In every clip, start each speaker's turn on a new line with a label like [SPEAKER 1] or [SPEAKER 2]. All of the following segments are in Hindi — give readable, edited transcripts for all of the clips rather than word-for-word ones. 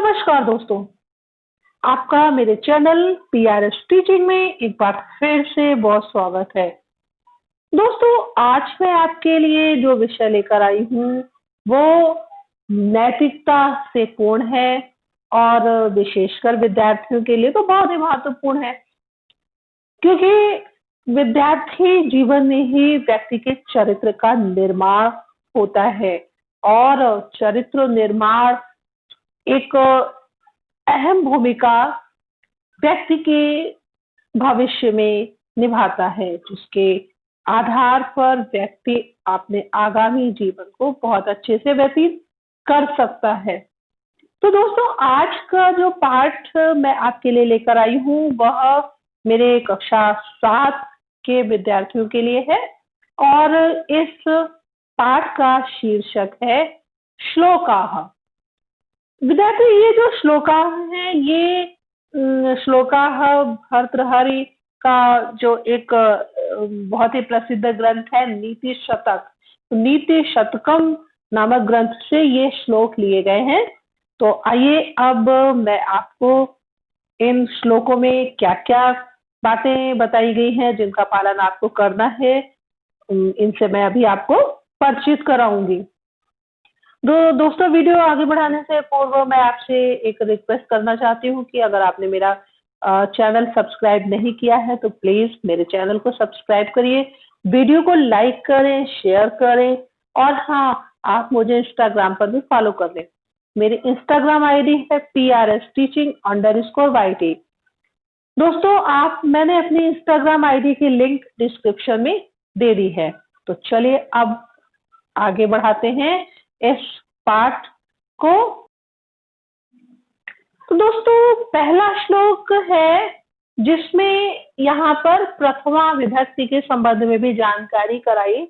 [SPEAKER 1] नमस्कार दोस्तों, आपका मेरे चैनल पीआरएस टीचिंग में एक बार फिर से बहुत स्वागत है। दोस्तों, आज मैं आपके लिए जो विषय लेकर आई हूँ वो नैतिकता से पूर्ण है और विशेषकर विद्यार्थियों के लिए तो बहुत ही महत्वपूर्ण है, क्योंकि विद्यार्थी जीवन में ही व्यक्ति के चरित्र का निर्माण होता है और चरित्र निर्माण एक अहम भूमिका व्यक्ति के भविष्य में निभाता है, जिसके आधार पर व्यक्ति अपने आगामी जीवन को बहुत अच्छे से व्यतीत कर सकता है। तो दोस्तों, आज का जो पाठ मैं आपके लिए लेकर आई हूँ वह मेरे कक्षा 7 के विद्यार्थियों के लिए है और इस पाठ का शीर्षक है श्लोकाः। विद्यार्थी, ये जो श्लोकाः है ये श्लोकाः भर्तृहरि का जो एक बहुत ही प्रसिद्ध ग्रंथ है नीति शतक, नीति शतकम नामक ग्रंथ से ये श्लोक लिए गए हैं। तो आइए अब मैं आपको इन श्लोकों में क्या क्या बातें बताई गई हैं जिनका पालन आपको करना है, इनसे मैं अभी आपको परिचित कराऊंगी। दोस्तों, वीडियो आगे बढ़ाने से पूर्व मैं आपसे एक रिक्वेस्ट करना चाहती हूँ कि अगर आपने मेरा चैनल सब्सक्राइब नहीं किया है तो प्लीज मेरे चैनल को सब्सक्राइब करिए, वीडियो को लाइक करें, शेयर करें और हाँ, आप मुझे इंस्टाग्राम पर भी फॉलो कर लें। मेरी इंस्टाग्राम आईडी है PRSteaching_YT। दोस्तों, मैंने अपनी इंस्टाग्राम आईडी की लिंक डिस्क्रिप्शन में दे दी है। तो चलिए अब आगे बढ़ाते हैं इस पाठ को। तो दोस्तों, पहला श्लोक है जिसमें यहाँ पर प्रथमा विभक्ति के संबंध में भी जानकारी कराई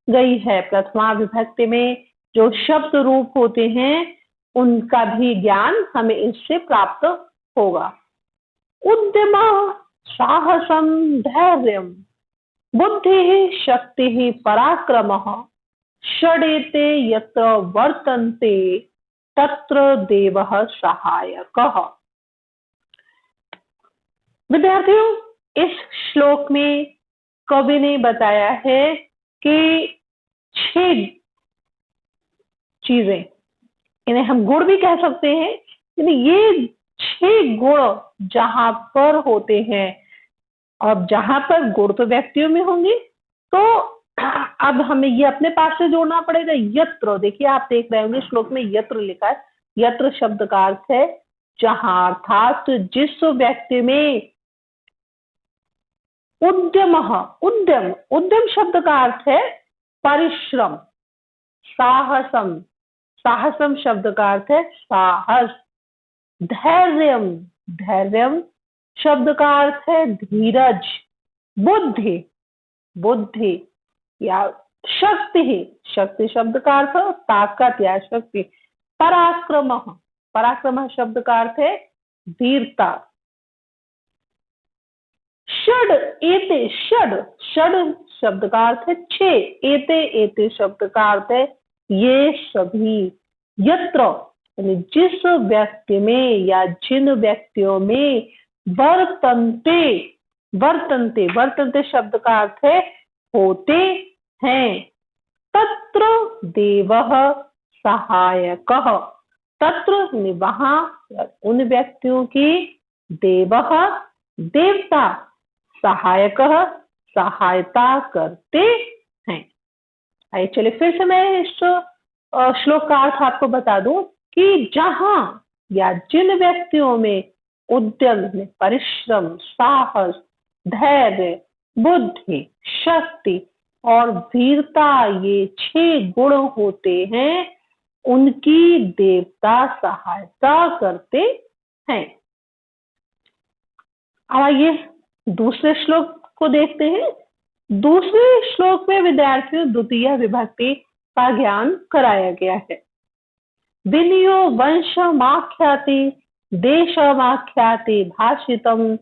[SPEAKER 1] गई है। प्रथमा विभक्ति में जो शब्द रूप होते हैं उनका भी ज्ञान हमें इससे प्राप्त होगा। उद्यमः साहसं धैर्यं बुद्धिः शक्तिः पराक्रमः षडेते यत्र वर्तन्ते तत्र देवः सहायकः। विद्यार्थियों, इस श्लोक में कवि ने बताया है कि 6 चीजें, इन्हें हम गुण भी कह सकते हैं, ये 6 गुण जहां पर होते हैं और जहां पर गुण तो व्यक्तियों में होंगे, तो अब हमें ये अपने पास से जोड़ना पड़ेगा। यत्र, देखिए आप देख रहे होंगे श्लोक में यत्र लिखा है। यत्र शब्द का अर्थ है जहां, अर्थात जिस व्यक्ति में उद्यम शब्द का अर्थ है परिश्रम। साहसम शब्द का अर्थ है साहस। धैर्यम शब्द का अर्थ है धीरज। बुद्धि या शक्ति शब्द का अर्थ है ताकत या शक्ति। पराक्रम शब्द का अर्थ है वीरता। षड शब्द का अर्थ है 6। एते शब्द का अर्थ है ये सभी। यत्र यानी जिस व्यक्ति में या जिन व्यक्तियों में वर्तन्ते शब्द का अर्थ है होते हैं। तत्र देवः सहायकः, तत्र वहां उन व्यक्तियों की, देवः देवता, सहायकः सहायता करते हैं। आइए चलिए फिर से मैं इस श्लोक का अर्थ आपको बता दूं कि जहां या जिन व्यक्तियों में उद्यम, परिश्रम, साहस, धैर्य, बुद्धि, शक्ति और वीरता, ये 6 गुण होते हैं, उनकी देवता सहायता करते हैं। अब आइए दूसरे श्लोक को देखते हैं। दूसरे श्लोक में विद्यार्थियों द्वितीय विभक्ति का ज्ञान कराया गया है। विनयो वंशमाख्याति देशमाख्याति भाषितम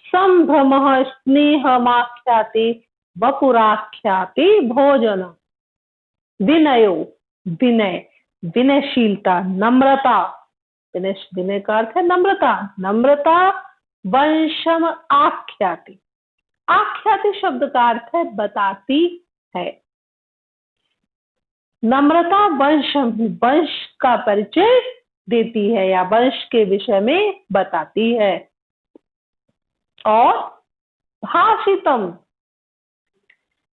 [SPEAKER 1] संभ्रमः स्नेहमाख्याति वपुराख्याति भोजन। विनय, विनयशीलता, नम्रता, विनय विनय का अर्थ है नम्रता। नम्रता वंशम आख्याति। आख्याति शब्द का अर्थ है बताती है। नम्रता वंशम, वंश का परिचय देती है या वंश के विषय में बताती है। और भाषितम,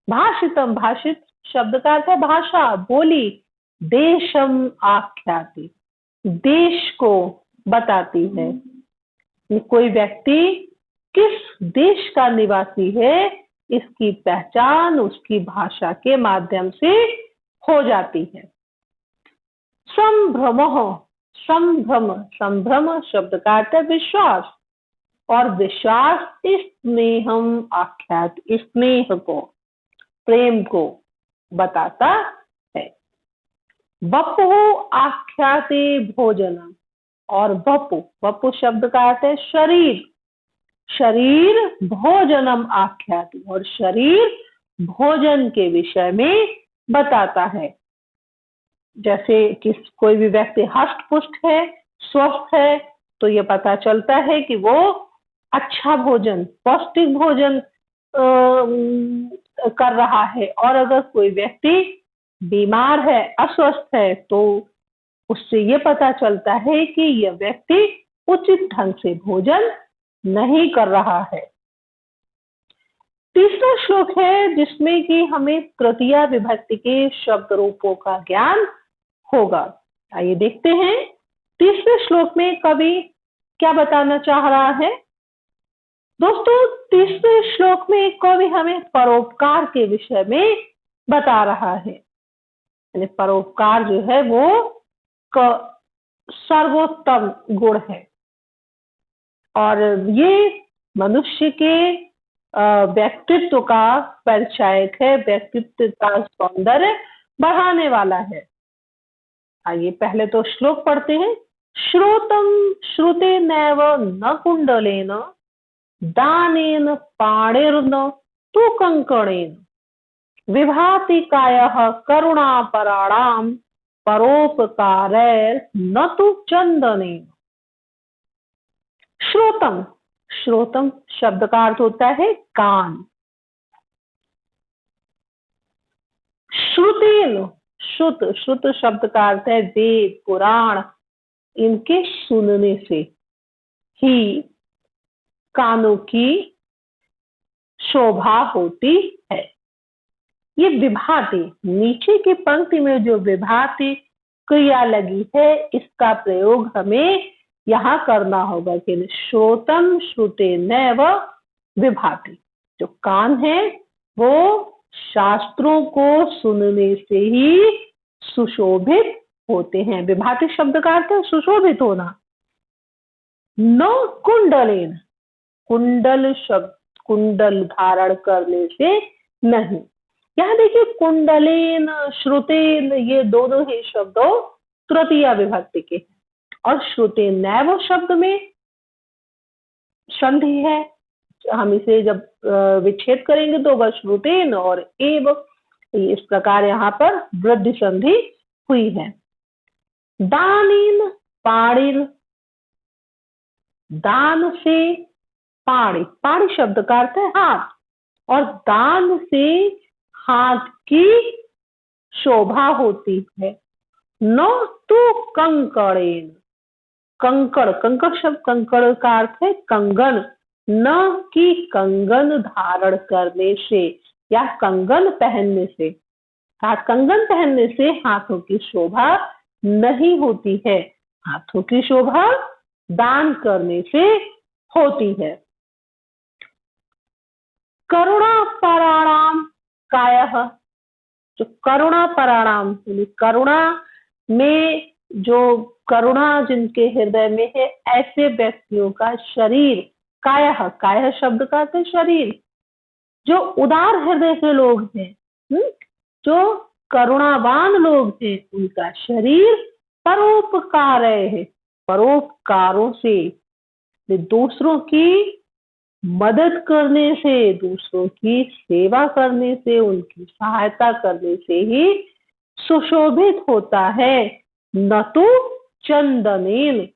[SPEAKER 1] भाषितम भाषित शब्द का अर्थ है भाषा, बोली। देशम आख्याति, देश को बताती है। कोई व्यक्ति किस देश का निवासी है इसकी पहचान उसकी भाषा के माध्यम से हो जाती है। संभ्रम, संभ्रम, संभ्रम शब्द का अर्थ है विश्वास। और विश्वास स्नेहम आख्यात, स्नेह को, प्रेम को बताता है। वपु आख्याते भोजनम। और वपु, वपु शब्द का अर्थ है शरीर। शरीर भोजनम आख्याति, और शरीर भोजन के विषय में बताता है। जैसे कि कोई भी व्यक्ति हष्ट पुष्ट है, स्वस्थ है, तो ये पता चलता है कि वो अच्छा भोजन, पौष्टिक भोजन कर रहा है। और अगर कोई व्यक्ति बीमार है, अस्वस्थ है, तो उससे ये पता चलता है कि यह व्यक्ति उचित ढंग से भोजन नहीं कर रहा है। तीसरा श्लोक है जिसमें कि हमें तृतीया विभक्ति के शब्द रूपों का ज्ञान होगा। आइए देखते हैं तीसरे श्लोक में कवि क्या बताना चाह रहा है। दोस्तों, तीसरे श्लोक में कवि हमें परोपकार के विषय में बता रहा है। यानी परोपकार जो है वो सर्वोत्तम गुण है और ये मनुष्य के व्यक्तित्व का परिचायक है, व्यक्तित्व का सौंदर्य बढ़ाने वाला है। आइए पहले तो श्लोक पढ़ते हैं। श्रोतम श्रुते नैव न कुंडलेन दानेन पाणिर्न तु कंकणेन विभाति कायः करुणापराणाम परोपकारैर न तु चंदनेन। श्रोतम, श्रोतम शब्द का अर्थ होता है कान। श्रुतेन, श्रुत, श्रुत शब्द का अर्थ है वेद पुराण, इनके सुनने से ही कानों की शोभा होती है। ये विभाति, नीचे की पंक्ति में जो विभाति क्रिया लगी है इसका प्रयोग हमें यहाँ करना होगा कि श्रोतम श्रुते नैव विभाति। जो कान है वो शास्त्रों को सुनने से ही सुशोभित होते हैं। विभाति शब्द का अर्थ है सुशोभित होना। न कुंडलेन, कुंडल शब्द, कुंडल धारण करने से नहीं। यहाँ देखिए कुंडलेन श्रुतेन ये दोनों ही शब्दों तृतीया विभक्ति के हैं और श्रुते नैव शब्द में संधि है। हम इसे जब विच्छेद करेंगे तो वह श्रुतेन और एव, इस प्रकार यहाँ पर वृद्धि संधि हुई है। दानीन पाणिर, दान से पाणि, पाणि शब्द का अर्थ है हाथ, और दान से हाथ की शोभा होती है। न तो कंकड़ेन, कंकड़, कंकड़ शब्द, कंकड़ का अर्थ है कंगन, न कि कंगन धारण करने से या कंगन पहनने से। हाथ कंगन पहनने से हाथों की शोभा नहीं होती है, हाथों की शोभा दान करने से होती है। करुणा पराणाम कायः, जो करुणा पराणाम, करुणा में जो करुणा जिनके हृदय में है ऐसे व्यक्तियों का शरीर, कायः, कायः शब्द का अर्थ है शरीर। जो उदार हृदय के लोग हैं, जो करुणावान लोग हैं, उनका शरीर परोपकार है, परोपकारों से, दूसरों की मदद करने से, दूसरों की सेवा करने से, उनकी सहायता करने से ही सुशोभित होता है। न तो चंदनेन,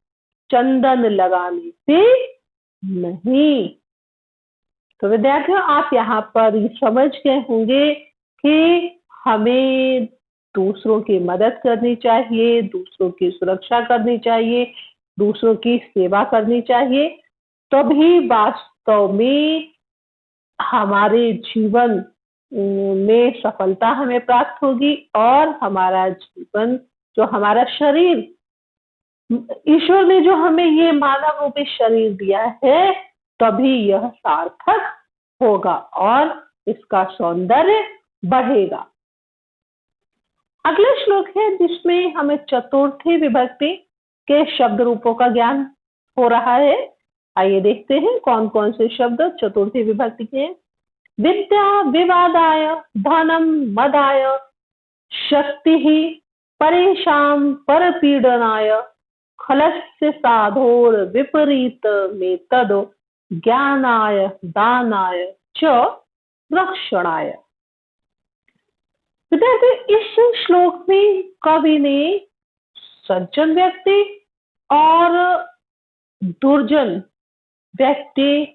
[SPEAKER 1] चंदन लगाने से नहीं। तो विद्यार्थियों, आप यहाँ पर ये समझ गए होंगे कि हमें दूसरों की मदद करनी चाहिए, दूसरों की सुरक्षा करनी चाहिए, दूसरों की सेवा करनी चाहिए, तभी वास्तव में हमारे जीवन में सफलता हमें प्राप्त होगी और हमारा जीवन, जो हमारा शरीर, ईश्वर ने जो हमें ये मानव रूपी शरीर दिया है, तभी यह सार्थक होगा और इसका सौंदर्य बढ़ेगा। अगला श्लोक है जिसमें हमें चतुर्थी विभक्ति के शब्द रूपों का ज्ञान हो रहा है। आइए देखते हैं कौन कौन से शब्द चतुर्थी विभक्ति के हैं। विद्या विवादाय, धनम मदाय, शक्ति परेशान परपीडनाय, खलस्य साधोर विपरीत में तद, ज्ञानाय दानाय च रक्षणाय। विद्यार्थी, इस श्लोक में कवि ने सज्जन व्यक्ति और दुर्जन व्यक्ति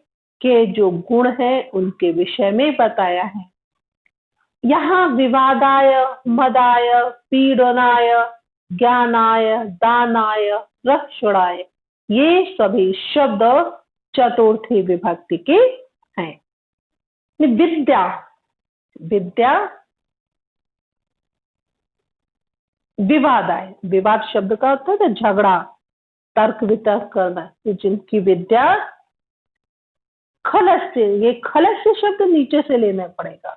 [SPEAKER 1] के जो गुण है उनके विषय में बताया है। यहाँ विवादाय, मदाय, पीडनाय, ज्ञानाय, दानाय, रक्षणाय, ये सभी शब्द चतुर्थी विभक्ति के हैं। विद्या, विद्या विवादाय, विवाद शब्द का अर्थ है झगड़ा, तर्क वितर्क करना, जिनकी विद्या खलस्य, ये खलस्य शब्द नीचे से लेना पड़ेगा।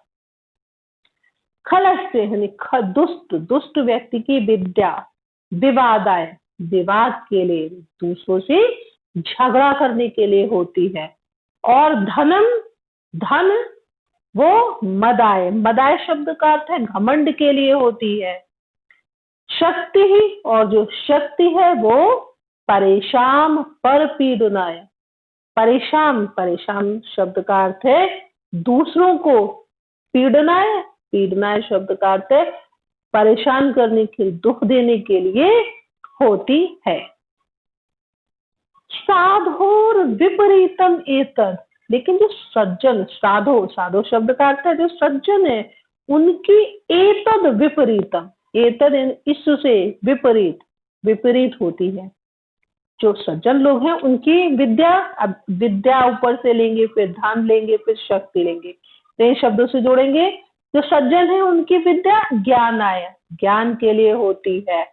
[SPEAKER 1] खलस्य यानी दुष्ट, दुष्ट व्यक्ति की विद्या विवादाय, विवाद के लिए, दूसरों से झगड़ा करने के लिए होती है। और धनम, धन वो मदाय, मदाय शब्द का अर्थ है घमंड के लिए होती है। शक्ति ही, और जो शक्ति है वो परेशान परपीडनाय, परेशान, परेशान शब्द का अर्थ है दूसरों को पीड़नाय, पीड़नाय शब्द का अर्थ है परेशान करने के, दुख देने के लिए होती है। साधोर विपरीतम एतद, लेकिन जो सज्जन, साधो, साधो शब्द का अर्थ है जो सज्जन है, उनकी एतद विपरीतम, एतद इससे विपरीत, विपरीत होती है। जो सज्जन लोग हैं उनकी विद्या, अब विद्या ऊपर से लेंगे, फिर धन लेंगे, फिर शक्ति लेंगे, तो इन शब्दों से जोड़ेंगे। जो सज्जन है उनकी विद्या ज्ञानाय, ज्ञान के लिए होती है।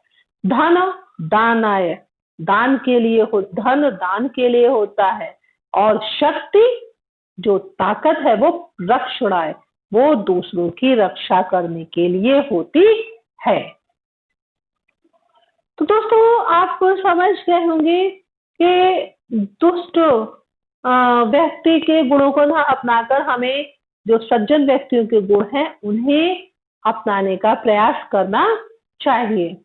[SPEAKER 1] धन दानाय, दान के लिए हो, धन दान के लिए होता है। और शक्ति, जो ताकत है, वो रक्षणाय, वो दूसरों की रक्षा करने के लिए होती है। तो दोस्तों, आप समझ गए होंगे कि दुष्ट व्यक्ति के गुणों को ना अपनाकर हमें जो सज्जन व्यक्तियों के गुण हैं उन्हें अपनाने का प्रयास करना चाहिए।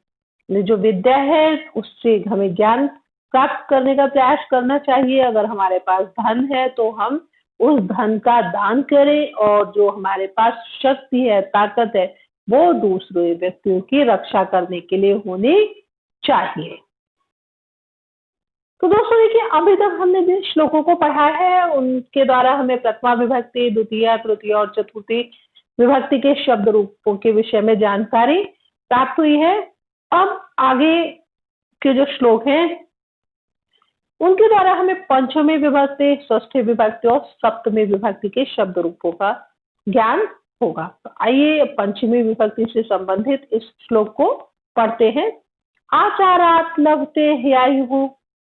[SPEAKER 1] जो विद्या है उससे हमें ज्ञान प्राप्त करने का प्रयास करना चाहिए। अगर हमारे पास धन है तो हम उस धन का दान करें, और जो हमारे पास शक्ति है, ताकत है, वो दूसरे व्यक्तियों की रक्षा करने के लिए होनी चाहिए। तो दोस्तों देखिए, अभी तक हमने जिन श्लोकों को पढ़ा है उनके द्वारा हमें प्रथमा विभक्ति, द्वितीय, तृतीय और चतुर्थी विभक्ति के शब्द रूपों के विषय में जानकारी प्राप्त हुई है। अब आगे के जो श्लोक हैं उनके द्वारा हमें पंचमी विभक्ति, षष्ठी विभक्ति और सप्तमी विभक्ति के शब्द रूपों का ज्ञान होगा। तो आइए पंचमी विभक्ति से संबंधित इस श्लोक को पढ़ते हैं। आचारात् लभते ह्यायुः,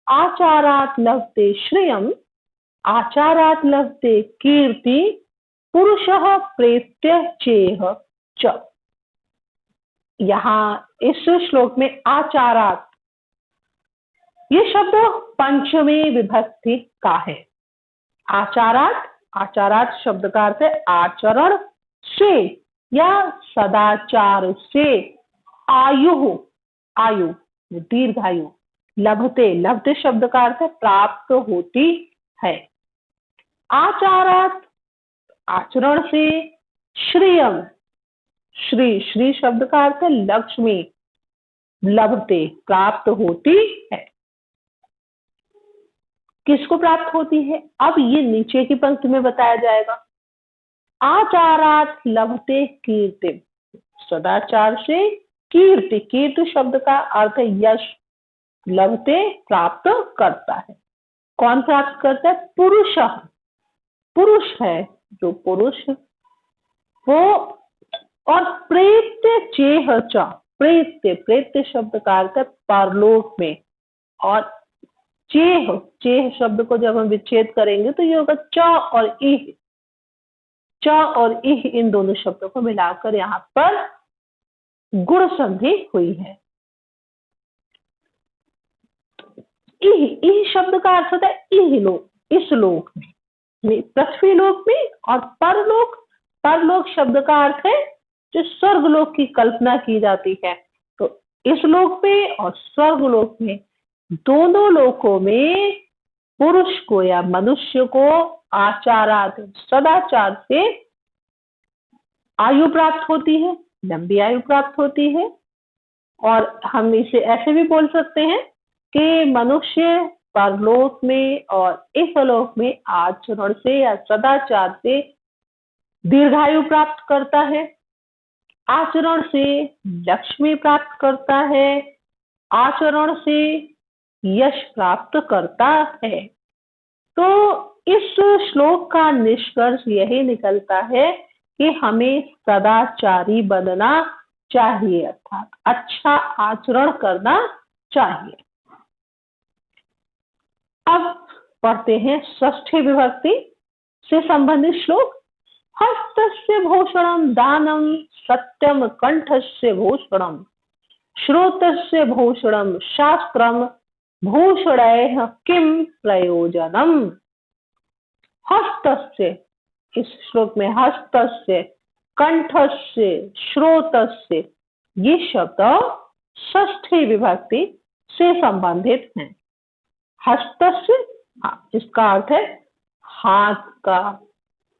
[SPEAKER 1] आचारात् लभते श्रियम्, आचारात् लभते कीर्ति, पुरुषः प्रेत्य चेह च। यहाँ इस श्लोक में आचारात्, ये शब्द पंचमी विभक्ति का है। आचारात्, आचारात् शब्द का अर्थ है आचरण से या सदाचार से। आयु, आयु दीर्घायु। लभते, लभते शब्द का अर्थ है प्राप्त होती है। आचारात् आचरण से। श्रियम, श्री, श्री शब्द का अर्थ है लक्ष्मी। लभते प्राप्त होती है। किसको प्राप्त होती है? अब ये नीचे की पंक्ति में बताया जाएगा। आचारात लभते कीर्ति, सदाचार से कीर्ति, कीर्ति शब्द का अर्थ है यश, लभते प्राप्त करता है। कौन प्राप्त करता है? पुरुष, पुरुष है जो पुरुष वो। और प्रेत्य चेह च, प्रेत्य, प्रेत्य शब्द का अर्थ है परलोक में। और चेह, चेह शब्द को जब हम विच्छेद करेंगे तो ये होगा च और इह, च और इह इन दोनों शब्दों को मिलाकर यहाँ पर गुण संधि हुई है। इह, इह शब्द का अर्थ होता है इह लोक, इस लोक में, पृथ्वी लोक में। और परलोक, परलोक शब्द का अर्थ है जो स्वर्ग लोक की कल्पना की जाती है। तो इस लोक में और स्वर्ग लोक में, दोनों लोकों में पुरुष को या मनुष्य को आचारात, सदाचार से आयु प्राप्त होती है, लंबी आयु प्राप्त होती है। और हम इसे ऐसे भी बोल सकते हैं कि मनुष्य परलोक में और इहलोक में आचरण से या सदाचार से दीर्घायु प्राप्त करता है, आचरण से लक्ष्मी प्राप्त करता है, आचरण से यश प्राप्त करता है। तो इस श्लोक का निष्कर्ष यही निकलता है कि हमें सदाचारी बनना चाहिए, अर्थात अच्छा आचरण करना चाहिए। अब पढ़ते हैं षष्ठी विभक्ति से संबंधित श्लोक। हस्तस्य भूषणम दानम सत्यम, कंठस्य भूषणम श्रोतस्य भूषणम शास्त्रम, भूषणैः किम प्रयोजनम। हस्तस्य, इस श्लोक में हस्तस्य, कंठस्य, श्रोतस्य, ये शब्द षष्ठी विभक्ति से संबंधित हैं। हस्तस्य, इसका अर्थ है हाथ का।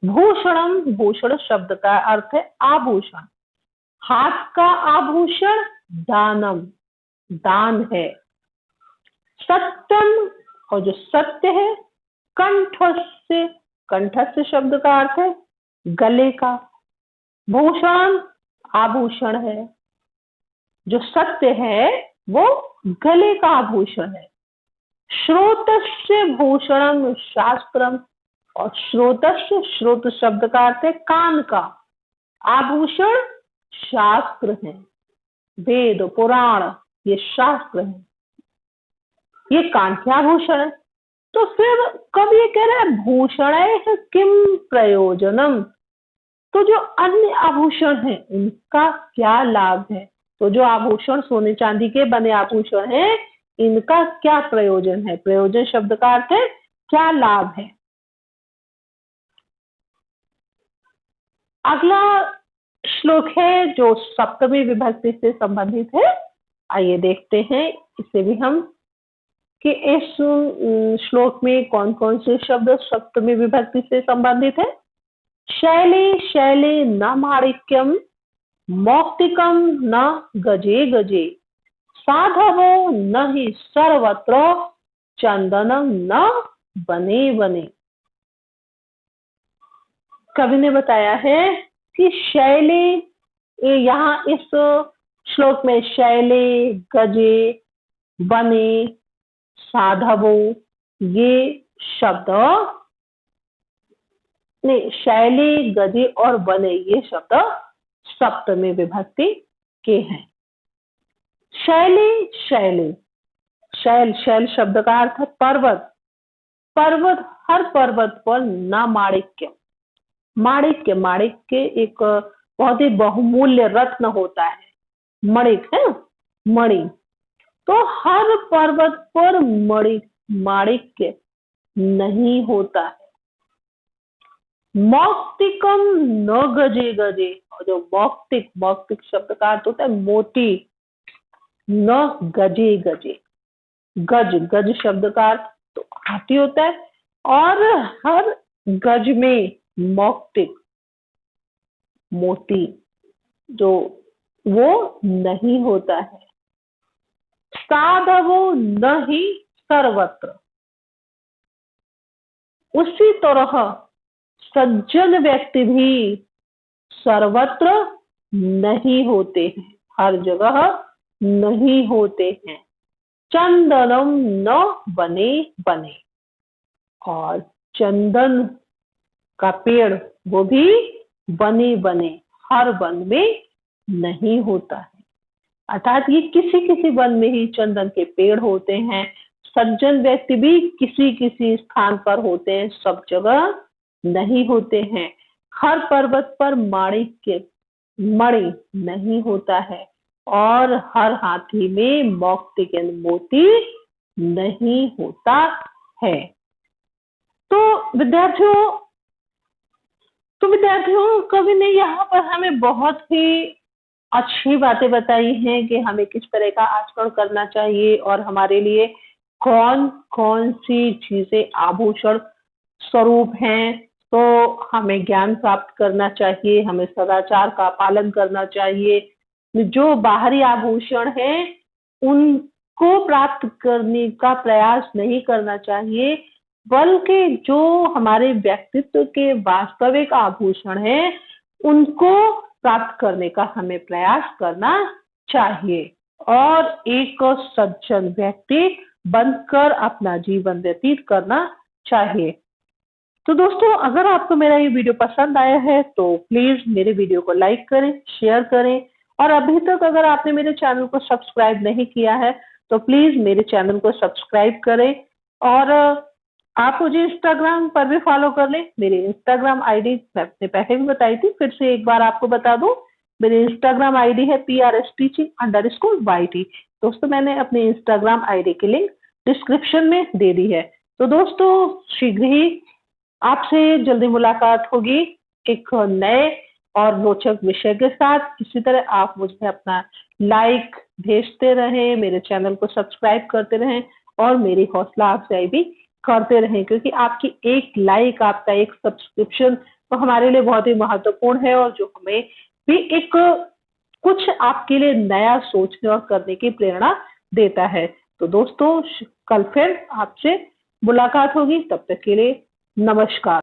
[SPEAKER 1] भूषणम, भूषण शब्द का अर्थ है आभूषण, हाथ का आभूषण दानम, दान है। सत्यम, और जो सत्य है। कंठस्य, कंठस्य शब्द का अर्थ है गले का। भूषण, आभूषण है, जो सत्य है वो गले का आभूषण है। श्रोतस्य भूषणम शास्त्रम, और श्रोतस्य, श्रोत शब्द का अर्थ है कान का। आभूषण शास्त्र है, वेद पुराण ये शास्त्र है, ये कान के आभूषण है। तो फिर कब ये कह रहा है भूषण किम प्रयोजनम, तो जो अन्य आभूषण है इनका क्या लाभ है? तो जो आभूषण सोने चांदी के बने आभूषण है इनका क्या प्रयोजन है? प्रयोजन शब्द का अर्थ है क्या लाभ है। अगला श्लोक है जो सप्तमी विभक्ति से संबंधित है। आइए देखते हैं इसे भी हम कि इस श्लोक में कौन कौन से शब्द सप्तमी विभक्ति से संबंधित है। शैले शैले न माणिक्यम, मौक्तिकम न गजे गजे, साधवो न ही सर्वत्र, चंदनम न बने बने। कवि ने बताया है कि शैले, यहाँ इस श्लोक में शैले, गजे, बने, साधवो ये शब्द नहीं, शैले, गजे और बने ये शब्द सप्तमी विभक्ति के हैं। शैले, शैले, शैल, शैल शब्द का अर्थ है पर्वत। पर्वत, हर पर्वत पर न माणिक्य, माणिक्य, माणिक्य एक बहुत ही बहुमूल्य रत्न होता है, मणिक है, मणि। तो हर पर्वत पर माणिक्य नहीं होता है। मौक्तिकम न गजे गजे, और जो मौक्तिक, मौक्तिक शब्द का अर्थ होता है मोती, न गजे गजे, गज, गज शब्द का अर्थ तो हाथी होता है, और हर गज में मौक्तिक, मोती जो वो नहीं होता है। साधवो न ही सर्वत्र, उसी तरह सज्जन व्यक्ति भी सर्वत्र नहीं होते हैं, हर जगह नहीं होते हैं। चंदनम न बने बने, और चंदन का पेड़ वो भी बने बने हर वन में नहीं होता है। अर्थात ये किसी किसी वन में ही चंदन के पेड़ होते हैं। सज्जन व्यक्ति भी किसी किसी स्थान पर होते हैं, सब जगह नहीं होते हैं। हर पर्वत पर माणिक्य मणि नहीं होता है, और हर हाथी में मौक्तिक मोती नहीं होता है। तो विद्यार्थियों कवि ने यहाँ पर हमें बहुत ही अच्छी बातें बताई हैं कि हमें किस तरह का आचरण करना चाहिए और हमारे लिए कौन कौन सी चीजें आभूषण स्वरूप हैं। तो हमें ज्ञान प्राप्त करना चाहिए, हमें सदाचार का पालन करना चाहिए। जो बाहरी आभूषण है उनको प्राप्त करने का प्रयास नहीं करना चाहिए, बल्कि जो हमारे व्यक्तित्व के वास्तविक आभूषण है उनको प्राप्त करने का हमें प्रयास करना चाहिए और एक सज्जन व्यक्ति बनकर अपना जीवन व्यतीत करना चाहिए। तो दोस्तों, अगर आपको मेरा ये वीडियो पसंद आया है तो प्लीज मेरे वीडियो को लाइक करें, शेयर करें, और अभी तक अगर आपने मेरे चैनल को सब्सक्राइब नहीं किया है तो प्लीज मेरे चैनल को सब्सक्राइब करें। और आप मुझे इंस्टाग्राम पर भी फॉलो कर लें। मेरी इंस्टाग्राम आईडी मैंने पहले भी बताई थी, फिर से एक बार आपको बता दूं। मेरी इंस्टाग्राम आईडी है PRSTeaching_YT। दोस्तों, मैंने अपनी इंस्टाग्राम आईडी की लिंक डिस्क्रिप्शन में दे दी है। तो दोस्तों, शीघ्र ही आपसे जल्दी मुलाकात होगी एक नए और रोचक विषय के साथ। इसी तरह आप मुझे अपना लाइक भेजते रहें, मेरे चैनल को सब्सक्राइब करते रहें और मेरी हौसला अफजाई भी करते रहें, क्योंकि आपकी एक लाइक, आपका एक सब्सक्रिप्शन तो हमारे लिए बहुत ही महत्वपूर्ण है और जो हमें भी एक कुछ आपके लिए नया सोचने और करने की प्रेरणा देता है। तो दोस्तों, कल फिर आपसे मुलाकात होगी, तब तक के लिए नमस्कार।